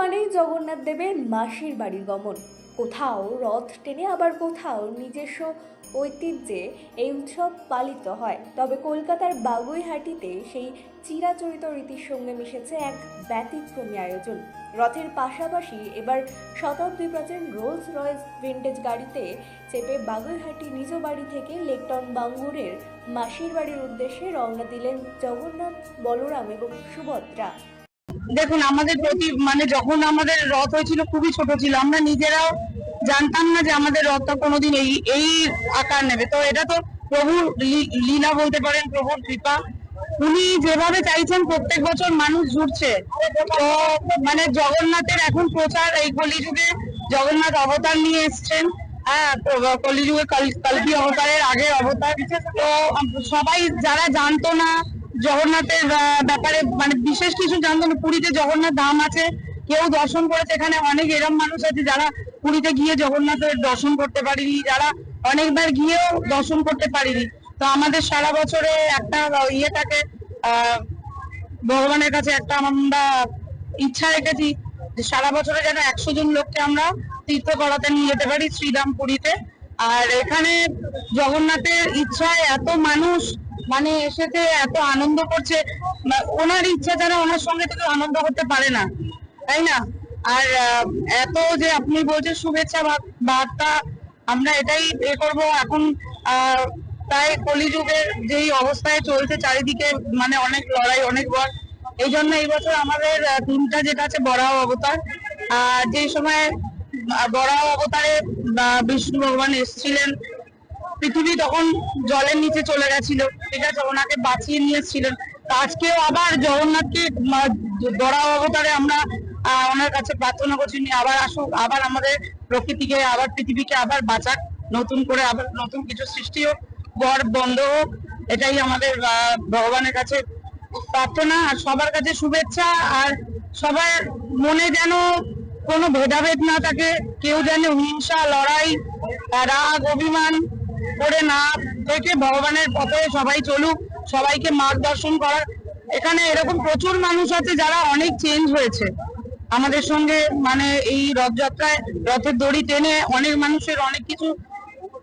মানেই জগন্নাথ দেবের মাসির বাড়ির গমন। কোথাও রথ টেনে আবার কোথাও নিজস্ব ঐতিহ্যে এই উৎসব পালিত হয়। তবে কলকাতার বাগুইহাটিতে সেই চিরাচরিত রীতির সঙ্গে মিশেছে এক ব্যতিক্রমী আয়োজন। রথের পাশাপাশি এবার শতাব্দী প্রাচীন রোলস রয়েস ভিন্টেজ গাড়িতে চেপে বাগুইহাটি নিজ বাড়ি থেকে লেকটন বাঙ্গুরের মাসির বাড়ির উদ্দেশ্যে রওনা দিলেন জগন্নাথ, বলরাম এবং সুভদ্রা। দেখুন, আমাদের প্রতি যখন আমাদের রথ হয়েছিল খুবই ছোট ছিল, আমরা নিজেরাও জানতাম না যে আমাদের রথটা কোনোদিন এই আকার নেবে। তো এটা তো প্রভুর লীলা বলতে পারেন, প্রভুর কৃপা। উনি যেভাবে চাইছেন প্রত্যেক বছর মানুষ জুড়ছে। তো জগন্নাথের এখন প্রচার, এই কলিযুগে জগন্নাথ অবতার নিয়ে এসছেন। হ্যাঁ, কলিযুগে কল্কি অবতারের আগের অবতার। তো সবাই যারা জানতো না জগন্নাথের ব্যাপারে, বিশেষ কিছু জানতো না, পুরীতে জগন্নাথ ধাম আছে, কেউ দর্শন করেছে। এখানে অনেক এরম মানুষ আছে যারা পুরীতে গিয়ে জগন্নাথের দর্শন করতে পারিনি, যারা অনেকবার গিয়েও দর্শন করতে পারিনি। তো আমাদের সারা বছরে একটা ইয়েটাকে ভগবানের কাছে একটা আমরা ইচ্ছা রেখেছি যে সারা বছরে যেন 100 জন লোককে আমরা তীর্থ করাতে নিয়ে যেতে পারি শ্রীরাম পুরীতে। আর এখানে জগন্নাথের ইচ্ছায় এত মানুষ এসেছে, এত আনন্দ করছে। ওনার ইচ্ছা ছাড়া ওনার সঙ্গে তো আনন্দ করতে পারে না, তাই না? আর এত যে আপনি বলছেন শুভেচ্ছা বার্তা, আমরা এটাই করবো এখন। প্রায় কলিযুগের যেই অবস্থায় চলছে চারিদিকে, অনেক লড়াই, অনেক বর। এই জন্য এই বছর আমাদের থিমটা যেটা আছে বরাহ অবতার। যে সময় বরাহ অবতারে বিষ্ণু ভগবান এসেছিলেন, পৃথিবী তখন জলের নিচে চলে গেছিল, ঠিক আছে, ওনাকে বাঁচিয়ে নিয়ে এসেছিলেন। তো আজকেও আবার জগন্নাথকে বরাহ অবতারে আমরা ওনার কাছে প্রার্থনা করছি আবার আসুক, আবার আমাদের প্রকৃতিকে, আবার পৃথিবীকে আবার বাঁচাক, নতুন করে আবার নতুন কিছু সৃষ্টি হোক, বর বন্ধ হোক। এটাই আমাদের ভগবানের কাছে প্রার্থনা আর সবার কাছে শুভেচ্ছা। আর সবার মনে যেন কোনো ভেদাভেদ না থাকে, কেউ যেন হিংসা, লড়াই, রাগ, অভিমান করে না থেকে ভগবানের পথে সবাই চলুক, সবাইকে মার্গদর্শন করার। এখানে এরকম প্রচুর মানুষ আছে যারা অনেক চেঞ্জ হয়েছে আমাদের সঙ্গে, এই রথযাত্রায় রথের দড়ি টেনে অনেক মানুষের অনেক কিছু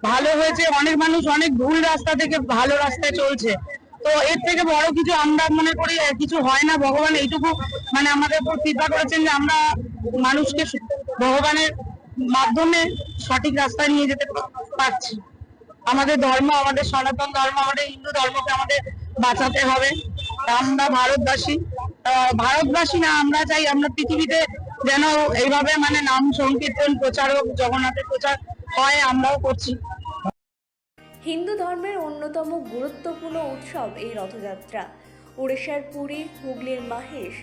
ভালো হয়েছে, অনেক মানুষ অনেক ভুল রাস্তা থেকে ভালো রাস্তায় চলছে। তো এর থেকে বড় কিছু আমরা মনে করি কিছু হয় না। ভগবান এইটুকু আমাদের উপর কৃপা করেছেন যে আমরা মানুষকে ভগবানের মাধ্যমে সঠিক রাস্তায় নিয়ে যেতে পারছি। আমাদের ধর্ম, আমাদের সনাতন ধর্ম, আমাদের হিন্দু ধর্মকে আমাদের বাঁচাতে হবে। আমরা ভারতবাসী না, আমরা চাই আমরা পৃথিবীতে যেন এইভাবে নাম সংকীর্তন প্রচার হোক, জগন্নাথের প্রচার হয়, আমরাও করছি। হিন্দু ধর্মের অন্যতম গুরুত্বপূর্ণ উৎসব এই রথযাত্রা। উড়িষ্যার পুরী, হুগলির মাহেশ,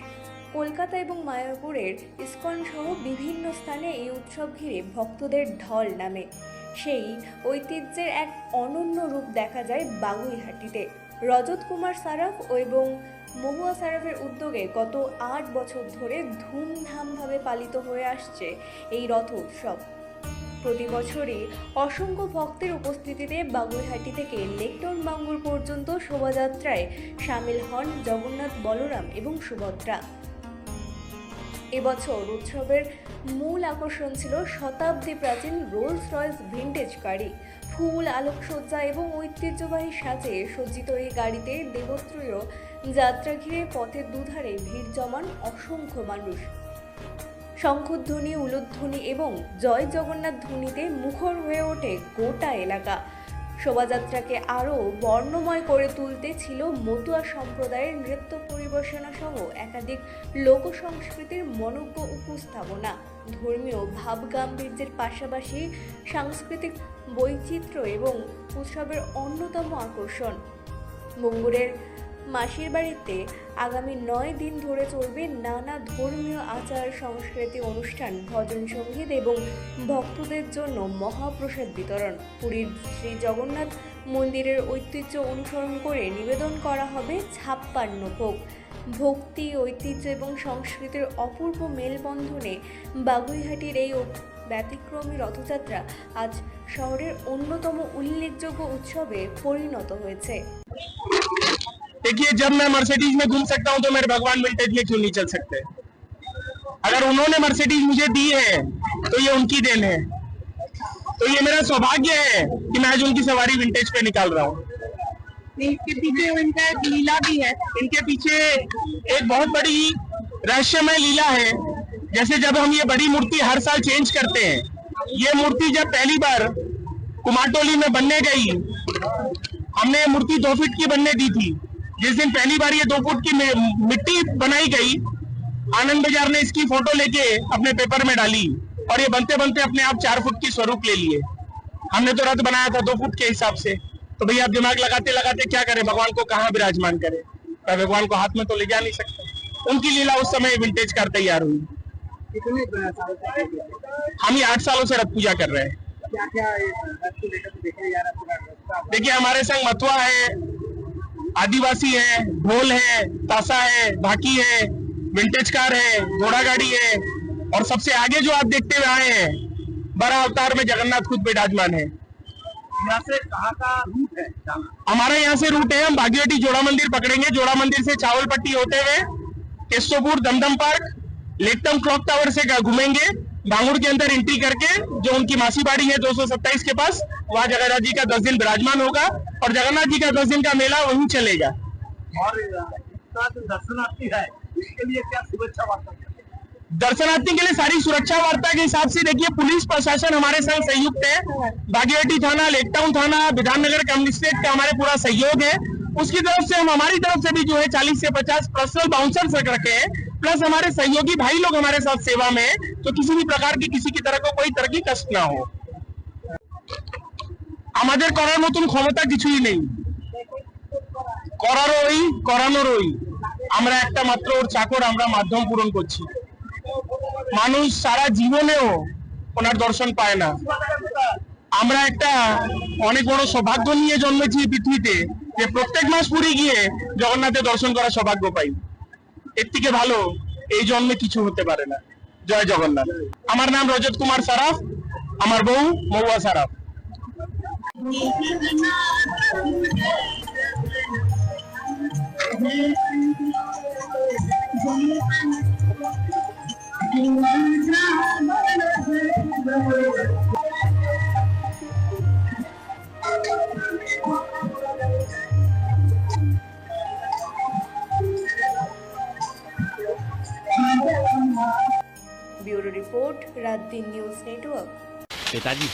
কলকাতা এবং মায়াপুরের ইস্কন সহ বিভিন্ন স্থানে এই উৎসব ঘিরে ভক্তদের ঢল নামে। সেই ঐতিহ্যের এক অনন্য রূপ দেখা যায় বাগুইহাটিতে। রজত কুমার সারাফ এবং মহুয়া সারাফের উদ্যোগে গত 8 বছর ধরে ধুমধামভাবে পালিত হয়ে আসছে এই রথ উৎসব। প্রতি বছরই অসংখ্য ভক্তের উপস্থিতিতে বাগুইহাটি থেকে লেকটন বাঙ্গুর পর্যন্ত শোভাযাত্রায় সামিল হন জগন্নাথ, বলরাম এবং সুভদ্রা। এবছর উৎসবের মূল আকর্ষণ ছিল শতাব্দী প্রাচীন রোলস রয়েস ভিন্টেজ গাড়ি। ফুল, আলোকসজ্জা এবং ঐতিহ্যবাহী সাজে সজ্জিত এই গাড়িতে দেবত্রীয় যাত্রা ঘিরে পথের দুধারে ভিড় জমান অসংখ্য মানুষ। শঙ্খধ্বনি, উলুধ্বনি এবং জয় জগন্নাথ ধ্বনিতে মুখর হয়ে ওঠে গোটা এলাকা। শোভাযাত্রাকে আরও বর্ণময় করে তুলতে ছিল মতুয়া সম্প্রদায়ের নৃত্য পরিবেশনা সহ একাধিক লোকসংস্কৃতির মনোজ্ঞ উপস্থাপনা। ধর্মীয় ভাবগাম্ভীর্যের পাশাপাশি সাংস্কৃতিক বৈচিত্র্য এবং উৎসবের অন্যতম আকর্ষণ। বঙ্গুরের মাসির বাড়িতে আগামী 9 দিন ধরে চলবে নানা ধর্মীয় আচার, সংস্কৃতি অনুষ্ঠান, ভজন সঙ্গীত এবং ভক্তদের জন্য মহাপ্রসাদ বিতরণ। পুরীর শ্রী জগন্নাথ মন্দিরের ঐতিহ্য অনুসরণ করে নিবেদন করা হবে 56 ভোগ। ভক্তি, ঐতিহ্য এবং সংস্কৃতির অপূর্ব মেলবন্ধনে বাগুইহাটির এই ব্যতিক্রমী রথযাত্রা আজ শহরের অন্যতম উল্লেখযোগ্য উৎসবে পরিণত হয়েছে। देखिए, जब मैं मर्सिडीज में घूम सकता हूँ तो मेरे भगवान विंटेज में क्यों नहीं चल सकते। अगर उन्होंने मर्सिडीज मुझे दी है तो ये उनकी देन है। तो ये मेरा सौभाग्य है कि मैं आज उनकी सवारी विंटेज पे निकाल रहा हूँ। इसके पीछे इनका एक लीला भी है। इनके पीछे एक बहुत बड़ी रहस्यमय लीला है। जैसे जब हम ये बड़ी मूर्ति हर साल चेंज करते हैं, ये मूर्ति जब पहली बार कुमारटोली में बनने गई, हमने ये मूर्ति 2 फीट की बनने दी थी। जिस दिन पहली बार ये 2 फुट की मिट्टी बनाई गई, आनंद बाजार ने इसकी फोटो लेके अपने पेपर में डाली और ये बनते बनते अपने आप 4 फुट की स्वरूप ले लिए। हमने तो रथ बनाया था 2 फुट के हिसाब से। तो भैया आप दिमाग लगाते लगाते क्या करें, भगवान को कहाँ विराजमान करें? भगवान को हाथ में तो ले जा नहीं सकते। उनकी लीला उस समय विंटेज कार तैयार हुई। हम ये 8 सालों से रथ पूजा कर रहे हैं। देखिए हमारे संग मथुआ है, आदिवासी है, ढोल है, ताशा है, भाकी है, विंटेज कार है, घोड़ा गाड़ी है और सबसे आगे जो आप देखते हुए आए हैं, बड़ा अवतार में जगन्नाथ खुद विराजमान है। यहाँ से कहाँ का रूट है जाना? हमारा यहाँ से रूट है, हम भागीरथी जोड़ा मंदिर पकड़ेंगे, जोड़ा मंदिर से चावल पट्टी होते हुए केशवपुर दमदम पार्क लेकटम क्लॉक टावर से घूमेंगे, भांगुड़ के अंदर एंट्री करके जो उनकी मासी बाड़ी है 227 के पास, वहाँ जगन्नाथ जी का 10 दिन विराजमान होगा और जगन्नाथ जी का 10 दिन का मेला वहीं चलेगा। और इसका जो दर्शनार्थी है इसके लिए क्या शुभेच्छा वार्ता है? दर्शनार्थी के लिए सारी सुरक्षा वार्ता के हिसाब से देखिए पुलिस प्रशासन हमारे संग संयुक्त है। भागीरथी थाना, लेकटाउन थाना, विधाननगर कमिश्नरेट का हमारे पूरा सहयोग है। उसकी तरफ से हम हमारी तरफ से भी जो है 40 से 50 पर्सनल बाउंसर्स रखे हैं, प्लस हमारे सहयोगी भाई लोग हमारे साथ सेवा में है, तो किसी भी प्रकार की किसी की तरह को कोई तरह की कष्ट ना हो। আমাদের করার মতন ক্ষমতা কিছুই নেই, করানোরই আমরা একটা মাত্র ওর চাকর, আমরা মাধ্যম পূরণ করছি। মানুষ সারা জীবনেও ওনার দর্শন পায় না। আমরা একটা অনেক বড় সৌভাগ্য নিয়ে জন্মেছি পৃথিবীতে যে প্রত্যেক মাস পুরী গিয়ে জগন্নাথের দর্শন করার সৌভাগ্য পাই। এর থেকে ভালো এই জন্মে কিছু হতে পারে না। জয় জগন্নাথ। আমার নাম রজত কুমার সারাফ, আমার বউ মহুয়া সারাফ। ब्यूरो रिपोर्ट, रात दिन न्यूज नेटवर्क। पिताजी